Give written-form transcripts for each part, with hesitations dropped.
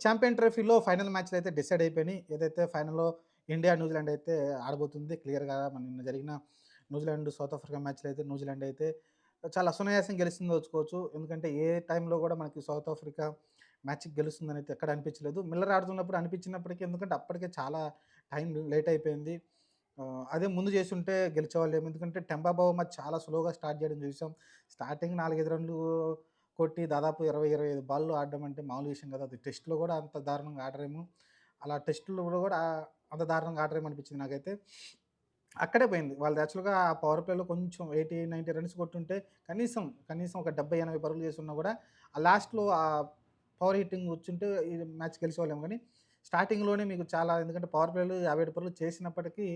Champion ట్రోఫీలో final మ్యాచ్‌లు అయితే డిసైడ్ అయిపోయినాయి. ఏదైతే ఫైనల్‌లో ఇండియా, న్యూజిలాండ్ అయితే ఆడబోతుంది క్లియర్‌గా. నిన్న జరిగిన న్యూజిలాండ్, సౌత్ ఆఫ్రికా మ్యాచ్‌లో అయితే న్యూజిలాండ్ అయితే చాలా సునాయాసంగా గెలిచింది వచ్చుకోవచ్చు. ఎందుకంటే ఏ టైంలో కూడా మనకి సౌత్ ఆఫ్రికా మ్యాచ్‌కి గెలుస్తుందని అయితే ఎక్కడ అనిపించలేదు. మిల్లర్ ఆడుతున్నప్పుడు అనిపించినప్పటికీ ఎందుకంటే అప్పటికే చాలా టైం లేట్ అయిపోయింది. అదే ముందు చేసుంటే గెలిచేవాళ్ళేమో. ఎందుకంటే టెంబా బౌమా చాలా స్లోగా స్టార్ట్ చేయడం చూసాం. స్టార్టింగ్ 4, 5 రన్‌లు కొట్టి దాదాపు 20, 25 బాల్లు ఆడడం అంటే మామూలు విషయం కాదు. అది టెస్ట్‌లో కూడా అంత దారుణంగా ఆడరేమో. అలా టెస్ట్‌లో కూడా అంత దారుణంగా ఆడరేమో అనిపించింది నాకైతే. అక్కడే పోయింది. వాళ్ళది యాక్చువల్‌గా ఆ పవర్ ప్లేలో కొంచెం 80, 90 రన్స్ కొట్టుంటే కనీసం ఒక 70, 80 పరుగులు చేసున్నా కూడా ఆ లాస్ట్‌లో పవర్ హిట్టింగ్ వచ్చుంటే ఈ మ్యాచ్ గెలిచేవాళ్ళేమో గానీ, స్టార్టింగ్‌లోనే మీకు చాలా ఎందుకంటే పవర్ ప్లేలు 57 పరుగులు చేసినప్పటికీ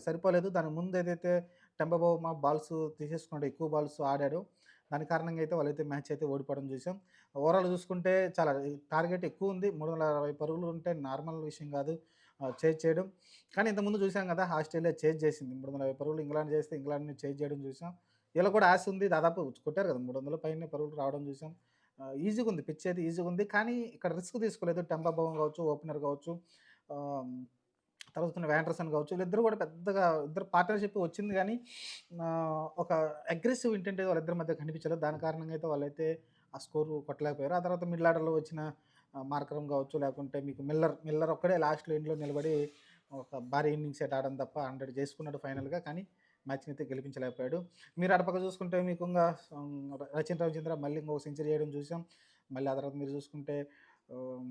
సరిపోలేదు. దానికి ముందు ఏదైతే టెంబా బౌమా బాల్స్ తీసేసుకున్నాడో, ఎక్కువ బాల్స్ ఆడాడో, దాని కారణంగా అయితే వాళ్ళైతే మ్యాచ్ అయితే ఓడిపోవడం చూసాం. ఓవరాల్‌గా చూసుకుంటే చాలా టార్గెట్ ఎక్కువుంది. 360 పరుగులు ఉంటే నార్మల్ విషయం కాదు చేజ్ చేయడం. కానీ ఇంతకుముందు చూసాం కదా! ఆస్ట్రేలియా చేజ్ చేసింది. 350 పరుగులు ఇంగ్లాండ్ చేస్తే ఇంగ్లాండ్‌ని చేజ్ చేయడం చూసాం. వీళ్ళకి కూడా ఆశ ఉంది. దాదాపు కొట్టారు కదా! 300 పైనే పరుగులు రావడం చూసాం. ఈజీగుంది. పిచ్ అయితే ఈజీగుంది. కానీ ఇక్కడ రిస్క్ తీసుకోలేదు. టెంపా బౌమా కావచ్చు, ఓపెనర్ కావచ్చు, ఆహ్, తర్వాత ఉన్న వ్యాండర్సన్ కావచ్చు, వీళ్ళిద్దరూ కూడా పెద్దగా ఇద్దరు పార్ట్నర్‌షిప్ వచ్చింది గానీ ఒక అగ్రెసివ్ ఇంటెంట్ వాళ్ళిద్దరి మధ్య కనిపించలేదు. దాని కారణంగా అయితే వాళ్ళైతే ఆ స్కోరు కొట్టలేకపోయారు. ఆ తర్వాత మిడిల్ ఆర్డర్‌లో వచ్చిన మార్కరమ్ కావచ్చు, లేకుంటే మీకు మిల్లర్ ఒక్కడే లాస్ట్‌లో ఎండ్‌లో నిలబడి ఒక భారీ ఇన్నింగ్స్ అయితే ఆడడం తప్ప 100 చేసుకున్నాడు ఫైనల్‌గా. కానీ మ్యాచ్‌ని అయితే గెలిపించలేకపోయాడు. మీరు అటుపక్క చూసుకుంటే మీకు ఇంగా రచిన్ రవిచంద్ర మళ్ళీ ఇంకొక సెంచరీ చేయడం చూసాం. మళ్ళీ ఆ తర్వాత మీరు చూసుకుంటే ఆహ్,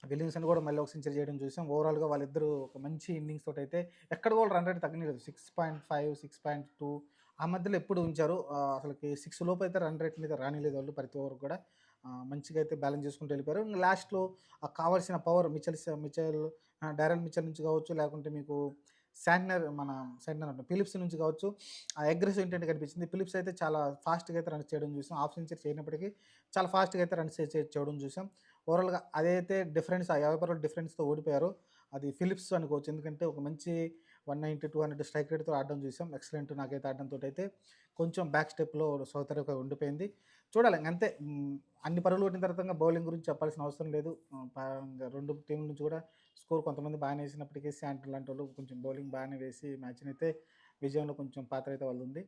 విలియమ్సన్ కూడా మళ్ళీ ఒక సెంచరీ చేయడం చూసాం. ఓవరాల్‌గా వాళ్ళిద్దరూ ఒక మంచి ఇన్నింగ్స్ తోటైతే ఎక్కడ కూడా రన్ రేట్ తగ్గనీయలేదు. 6.5, 6.2 ఆ మధ్యలో ఎప్పుడు ఉంచారు. అసలకి 6 లోపు అయితే రన్ రేట్ మీద రానీయలేదు వాళ్ళు ప్రతి ఓవర్‌కి కూడా. మంచిగా అయితే బ్యాలెన్స్ చేసుకుంటూ వెళ్ళిపోయారు. ఇంగ లాస్ట్‌లో కావాల్సిన పవర్ డారెల్ మిచెల్ నుంచి కావచ్చు, లేకుంటే మీకు శాంట్నర్ అంటున్నా, ఫిలిప్స్ నుంచి కావచ్చు, ఆ అగ్రెసివ్ ఇంటెంట్ కనిపించింది. ఫిలిప్స్ అయితే చాలా ఫాస్ట్‌గా అయితే రన్స్ చేయడం చూసాం. హాఫ్ సెంచరీ చేయనప్పటికీ చాలా ఫాస్ట్‌గా అయితే రన్స్ చేయడం చూసాం. ఓవరాల్‌గా అదైతే డిఫరెన్స్, ఆ 50 పరుగుల డిఫరెన్స్‌తో ఓడిపోయారో అది ఫిలిప్స్ అనుకోవచ్చు. ఎందుకంటే ఒక మంచి 190, 200 స్ట్రైక్ రేట్‌తో ఆడడం చూసాం. ఎక్సలెంట్ నాకైతే ఆడడంతోటైతే కొంచెం బ్యాక్ స్టెప్‌లో సౌత్ ఆఫ్రికా ఉండిపోయింది. చూడాలి ఇంగంతే. అన్ని పరుగులు కొట్టిన తర్వాత ఇంగ బౌలింగ్ గురించి చెప్పాల్సిన అవసరం లేదు. ఇంగ 2 టీమ్‌ల నుంచి కూడా స్కోర్ కొంతమంది బాగానే ఏసినప్పటికీ శాంట్నర్ లాంటోళ్ళు కొంచెం బౌలింగ్ బాగానే వేసి మ్యాచ్‌నైతే విజయంలో కొంచెం పాత్ర అయితే వాళ్ళదుంది.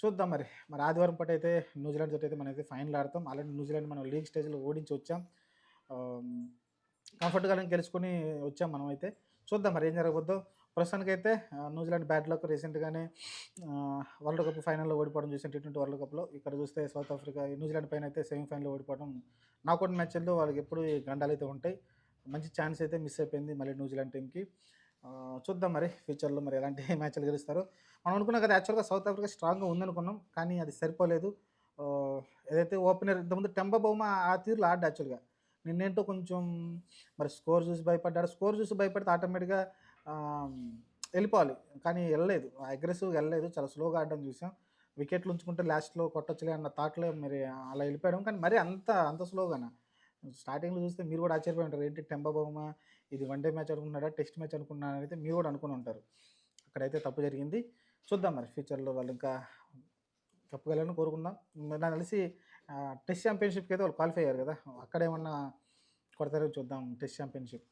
చూద్దాం మరి ఆదివారం పూటైతే న్యూజిలాండ్ తోటైతే మనమైతే ఫైనల్ ఆడతాం. ఆల్రెడీ న్యూజిలాండ్ మనం లీగ్ స్టేజ్‌లో ఓడించి వచ్చాం. ఆహ్, కంఫర్ట్‌గానే గెలుచుకొని వచ్చాం మనమైతే. చూద్దాం మరి ఏం జరగబోద్దో. ప్రస్తుతానికైతే న్యూజిలాండ్ బ్యాడ్ లక్ రీసెంట్‌గానే వరల్డ్ కప్ ఫైనల్‌లో ఓడిపోవడం చూసాం టీ20 వరల్డ్ కప్‌లో. ఇక్కడ చూస్తే సౌత్ ఆఫ్రికా న్యూజిలాండ్ పైనైతే సెమీఫైనల్‌లో ఓడిపోవడం. నాకౌట్ మ్యాచ్‌ల్లో వాళ్ళకెప్పుడు ఈ గండాలైతే ఉంటాయి. మంచి ఛాన్స్ అయితే మిస్ అయిపోయింది మళ్ళీ న్యూజిలాండ్ టీమ్‌కి. చూద్దాం మరి ఫ్యూచర్‌లో మరి ఎలాంటి మ్యాచ్‌లు గెలుస్తారో. మనం అనుకున్నాం కదా! యాక్చువల్‌గా సౌత్ ఆఫ్రికా స్ట్రాంగ్‌గా ఉందనుకున్నాం. కానీ అది సరిపోలేదు. ఆహ్, ఏదైతే ఓపెనర్ ఇంతకుముందు టెంబా బౌమా ఆ తీరులో ఆడ్డా యాక్చువల్‌గా. నిన్నేంటో కొంచెం మరి స్కోర్ చూసి భయపడ్డాడు. స్కోర్ చూసి భయపడితే ఆటోమేటిక్‌గా ఆహ్, ఎళ్ళిపోవాలి. కానీ ఎళ్ళలేదు. అగ్రెసివ్‌గా ఎళ్ళలేదు. చాలా స్లోగా ఆడడం చూసాం. వికెట్లు ఉంచుకుంటే లాస్ట్‌లో కొట్టొచ్చులే అన్న థాట్‌లో మరి అలా ఎళ్ళిపోయాడం. కానీ మరీ అంత స్లోగానా? స్టార్టింగ్‌లో చూస్తే మీరు కూడా ఆశ్చర్యపోయి ఉంటారు. ఏంటి టెంబా బౌమా ఇది వన్ డే మ్యాచ్ అనుకుంటున్నాడా? టెస్ట్ మ్యాచ్ అనుకున్నాడా? అయితే మీరు కూడా అనుకుని ఉంటారు. అక్కడైతే తప్పు జరిగింది. చూద్దాం మరి ఫ్యూచర్‌లో వాళ్ళు ఇంకా చెప్పగలరని కోరుకుందాం. మరి నాకు తెలిసి టెస్ట్ ఛాంపియన్‌షిప్‌కి అయితే వాళ్ళు క్వాలిఫై అయ్యారు కదా! అక్కడేమన్నా కొడతారో చూద్దాం టెస్ట్ ఛాంపియన్‌షిప్.